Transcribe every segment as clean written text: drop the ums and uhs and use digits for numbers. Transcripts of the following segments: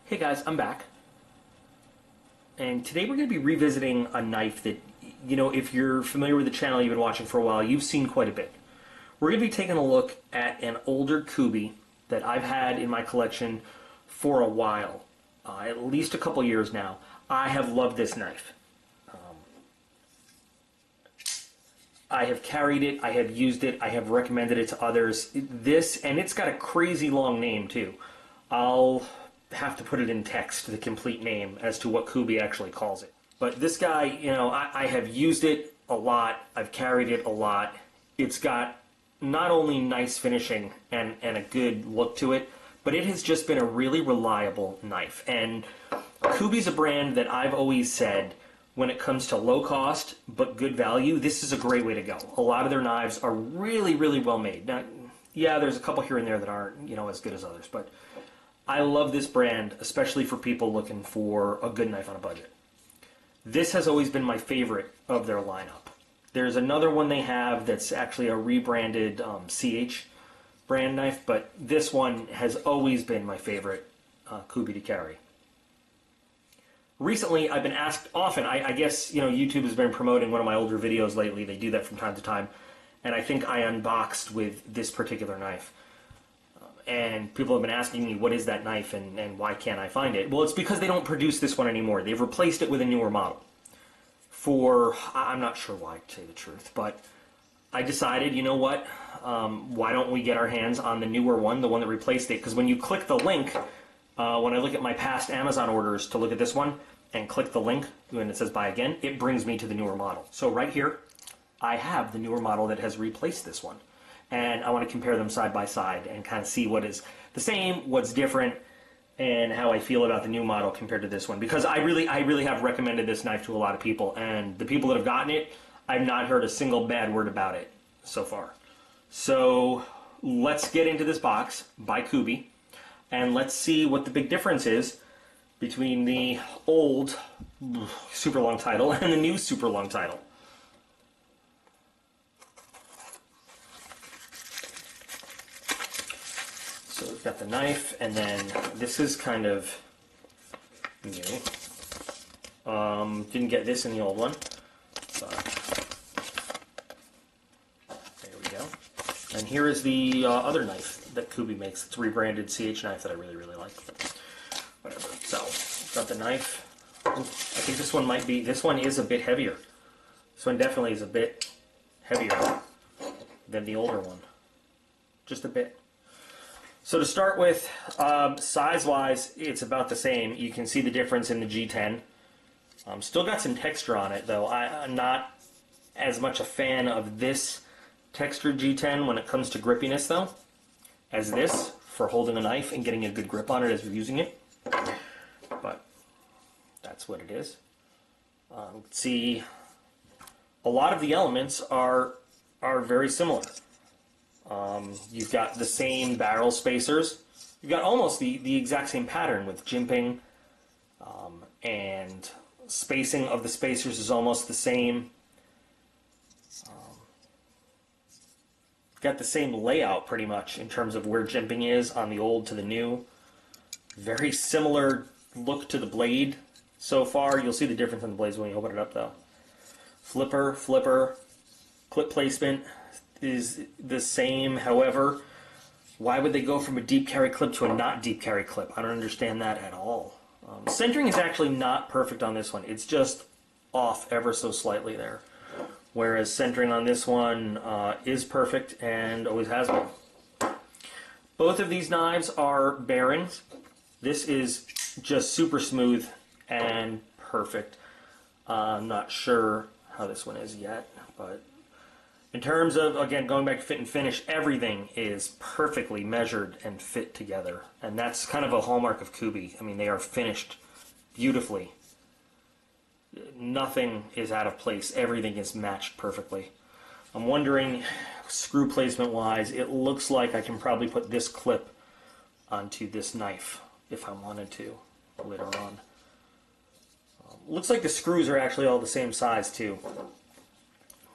Hey guys, I'm back. And today we're going to be revisiting a knife that, if you're familiar with the channel, you've been watching for a while, you've seen quite a bit. We're going to be taking a look at an older Kubey that I've had in my collection for a while, at least a couple years now. I have loved this knife. I have carried it, I have used it, I have recommended it to others. And it's got a crazy long name too. I'll have to put it in text, the complete name, as to what Kubey actually calls it. But this guy, I have used it a lot, I've carried it a lot. It's got not only nice finishing and a good look to it, but it has just been a really reliable knife. And Kubey's a brand that I've always said, when it comes to low cost but good value, this is a great way to go. A lot of their knives are really, really well made. Now, yeah, there's a couple here and there that aren't, as good as others, but I love this brand, especially for people looking for a good knife on a budget. This has always been my favorite of their lineup. There's another one they have that's actually a rebranded CH brand knife, but this one has always been my favorite Kubey to carry. Recently, I've been asked often, I guess, YouTube has been promoting one of my older videos lately. They do that from time to time. And I think I unboxed with this particular knife. And people have been asking me, what is that knife and why can't I find it? Well, it's because they don't produce this one anymore. They've replaced it with a newer model. I'm not sure why, to say the truth, but I decided, you know what, why don't we get our hands on the newer one, the one that replaced it? Because when you click the link, when I look at my past Amazon orders to look at this one and click the link when it says buy again, it brings me to the newer model. So right here, I have the newer model that has replaced this one. And I want to compare them side by side and kind of see what is the same, what's different, and how I feel about the new model compared to this one. Because I really have recommended this knife to a lot of people, and the people that have gotten it, I've not heard a single bad word about it so far. So let's get into this box by Kubey, and let's see what the big difference is between the old super long title and the new super long title. So we've got the knife, and then this is kind of new. Didn't get this in the old one, but there we go. And here is the other knife that Kubey makes. It's a rebranded CH knife that I really like. But whatever. So got the knife. I think this one is a bit heavier. This one definitely is a bit heavier than the older one. Just a bit. So to start with, size-wise, it's about the same. You can see the difference in the G10. Still got some texture on it, though. I'm not as much a fan of this textured G10 when it comes to grippiness, though, as this for holding a knife and getting a good grip on it as you're using it. But that's what it is. See, a lot of the elements are very similar. You've got the same barrel spacers. You've got almost the exact same pattern with jimping, and spacing of the spacers is almost the same. Got the same layout pretty much in terms of where jimping is on the old to the new. Very similar look to the blade so far. You'll see the difference in the blades when you open it up though. Flipper, clip placement is the same. However, why would they go from a deep carry clip to a not deep carry clip? I don't understand that at all. Centering is actually not perfect on this one. It's just off ever so slightly there. Whereas centering on this one is perfect and always has been. Both of these knives are bearings. This is just super smooth and perfect. I'm not sure how this one is yet, but in terms of, again, going back to fit and finish, everything is perfectly measured and fit together. And that's kind of a hallmark of Kubey. I mean, they are finished beautifully. Nothing is out of place. Everything is matched perfectly. I'm wondering, screw placement wise, it looks like I can probably put this clip onto this knife if I wanted to later on. Looks like the screws are actually all the same size too.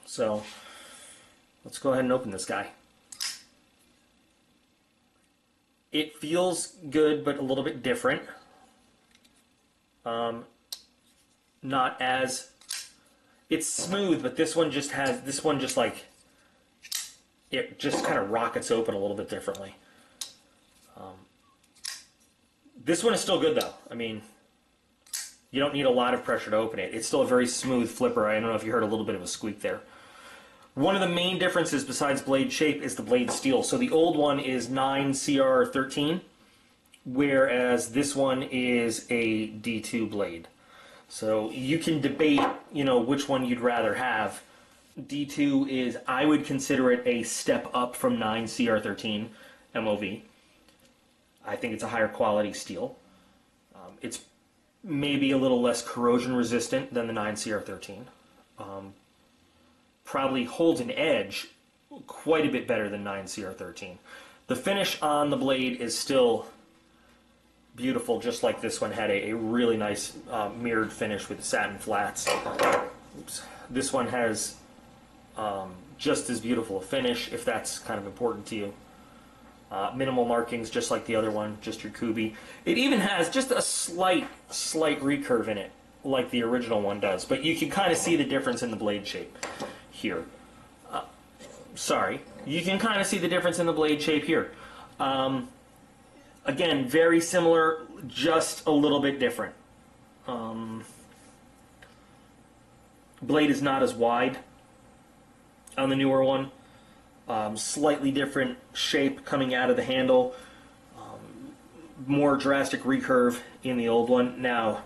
So let's go ahead and open this guy. It feels good, but a little bit different. Not as, it's smooth, but this one just has, this one just like, it just kind of rockets open a little bit differently. This one is still good though. I mean, you don't need a lot of pressure to open it. It's still a very smooth flipper. I don't know if you heard a little bit of a squeak there. One of the main differences besides blade shape is the blade steel. So the old one is 9CR13, whereas this one is a D2 blade. So you can debate, you know, which one you'd rather have. D2 is, I would consider it a step up from 9CR13 MOV. I think it's a higher quality steel. It's maybe a little less corrosion resistant than the 9CR13. Probably holds an edge quite a bit better than 9CR13. The finish on the blade is still beautiful, just like this one had a really nice mirrored finish with satin flats. Oops. This one has just as beautiful a finish, if that's kind of important to you. Minimal markings, just like the other one, just your Kubey. It even has just a slight recurve in it, like the original one does, but you can kind of see the difference in the blade shape here. You can kind of see the difference in the blade shape here. Again, very similar, just a little bit different. Blade is not as wide on the newer one. Slightly different shape coming out of the handle. More drastic recurve in the old one. Now,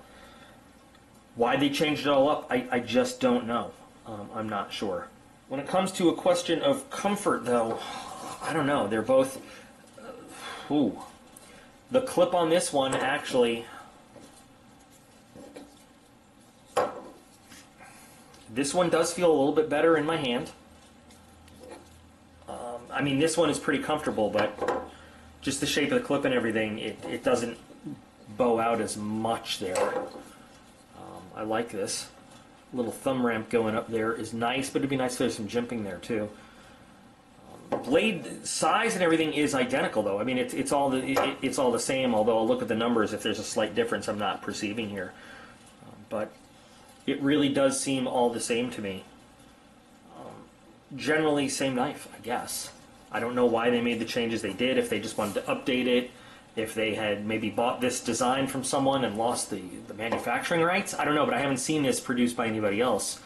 why they changed it all up, I just don't know. I'm not sure. When it comes to a question of comfort, though, I don't know. They're both... ooh. The clip on this one, actually... this one does feel a little bit better in my hand. I mean, this one is pretty comfortable, but just the shape of the clip and everything, it doesn't bow out as much there. I like this. Little thumb ramp going up there is nice, but it'd be nice if there's some jimping there too. Blade size and everything is identical, though. I mean, it's all the same. Although I'll look at the numbers. If there's a slight difference, I'm not perceiving here. But it really does seem all the same to me. Generally, same knife, I guess. I don't know why they made the changes they did. If they just wanted to update it, if they had maybe bought this design from someone and lost the manufacturing rights, I don't know. But I haven't seen this produced by anybody else.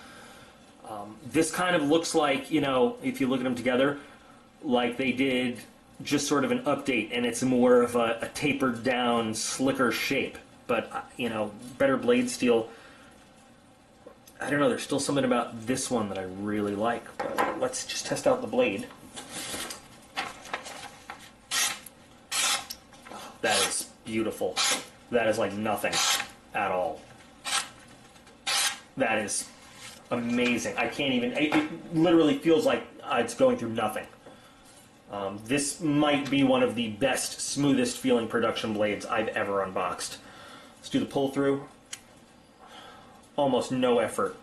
This kind of looks like, you know, if you look at them together, like they did just sort of an update, and it's more of a tapered down, slicker shape. But, you know, better blade steel. I don't know, there's still something about this one that I really like. But let's just test out the blade. That is beautiful. That is like nothing at all. That is amazing. I can't even, it literally feels like it's going through nothing. This might be one of the best, smoothest feeling production blades I've ever unboxed. Let's do the pull through. Almost no effort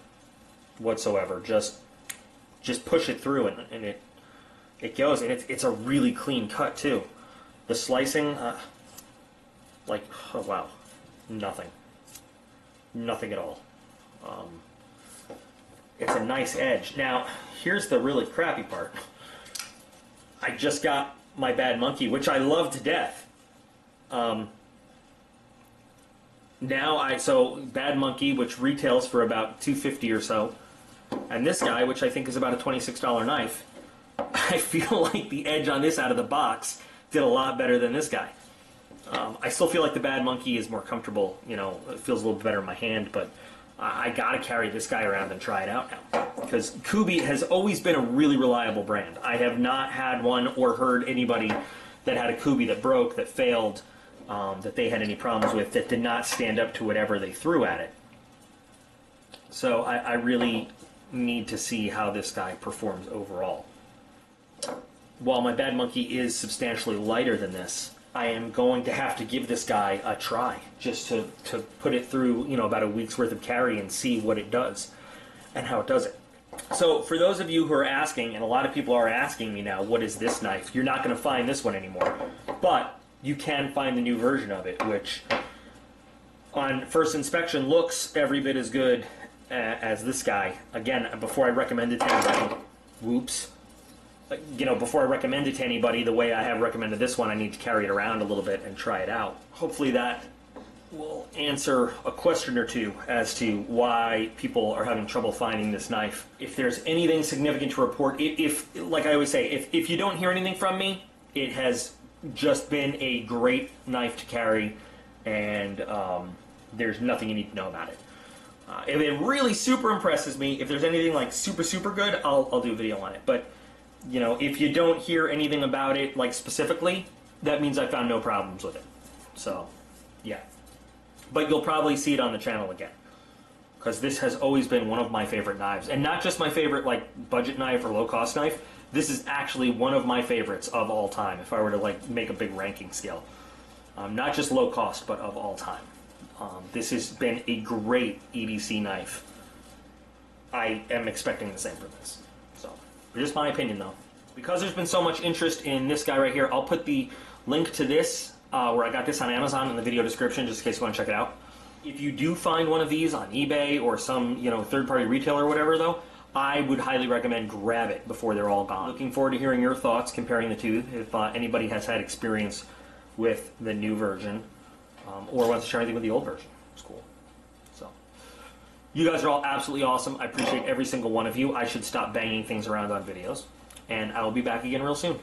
whatsoever. Just push it through and it goes. And it's a really clean cut too. The slicing, like, oh wow, nothing. Nothing at all. It's a nice edge. Now, here's the really crappy part. I just got my Bad Monkey, which I love to death. So Bad Monkey, which retails for about $250 or so, and this guy, which I think is about a $26 knife, I feel like the edge on this out of the box did a lot better than this guy. I still feel like the Bad Monkey is more comfortable, you know, it feels a little better in my hand, but I gotta carry this guy around and try it out now. Because Kubey has always been a really reliable brand. I have not had one or heard anybody that had a Kubey that broke, that failed, that they had any problems with, that did not stand up to whatever they threw at it. So I really need to see how this guy performs overall. While my Bad Monkey is substantially lighter than this, I am going to have to give this guy a try, just to put it through, you know, about a week's worth of carry and see what it does and how it does it. So for those of you who are asking, and a lot of people are asking me now, what is this knife? You're not going to find this one anymore, but you can find the new version of it, which on first inspection, looks every bit as good as this guy. Again, before I recommend it to anybody, whoops. You know, before I recommend it to anybody, the way I have recommended this one, I need to carry it around a little bit and try it out. Hopefully that will answer a question or two as to why people are having trouble finding this knife. If there's anything significant to report, if like I always say, if you don't hear anything from me, it has just been a great knife to carry, and there's nothing you need to know about it. If it really super impresses me, if there's anything like super good, I'll do a video on it. But you know, if you don't hear anything about it like specifically, that means I found no problems with it. So yeah, but you'll probably see it on the channel again, because this has always been one of my favorite knives, and not just my favorite like budget knife or low cost knife. This is actually one of my favorites of all time, if I were to like make a big ranking scale. Not just low cost, but of all time. This has been a great EDC knife. I am expecting the same for this. So, just my opinion though. Because there's been so much interest in this guy right here, I'll put the link to this, where I got this on Amazon, in the video description, just in case you want to check it out. If you do find one of these on eBay or some, you know, third-party retailer or whatever though, I would highly recommend grab it before they're all gone. Looking forward to hearing your thoughts comparing the two, if anybody has had experience with the new version, or wants to share anything with the old version. It's cool. So, you guys are all absolutely awesome. I appreciate every single one of you. I should stop banging things around on videos, and I will be back again real soon.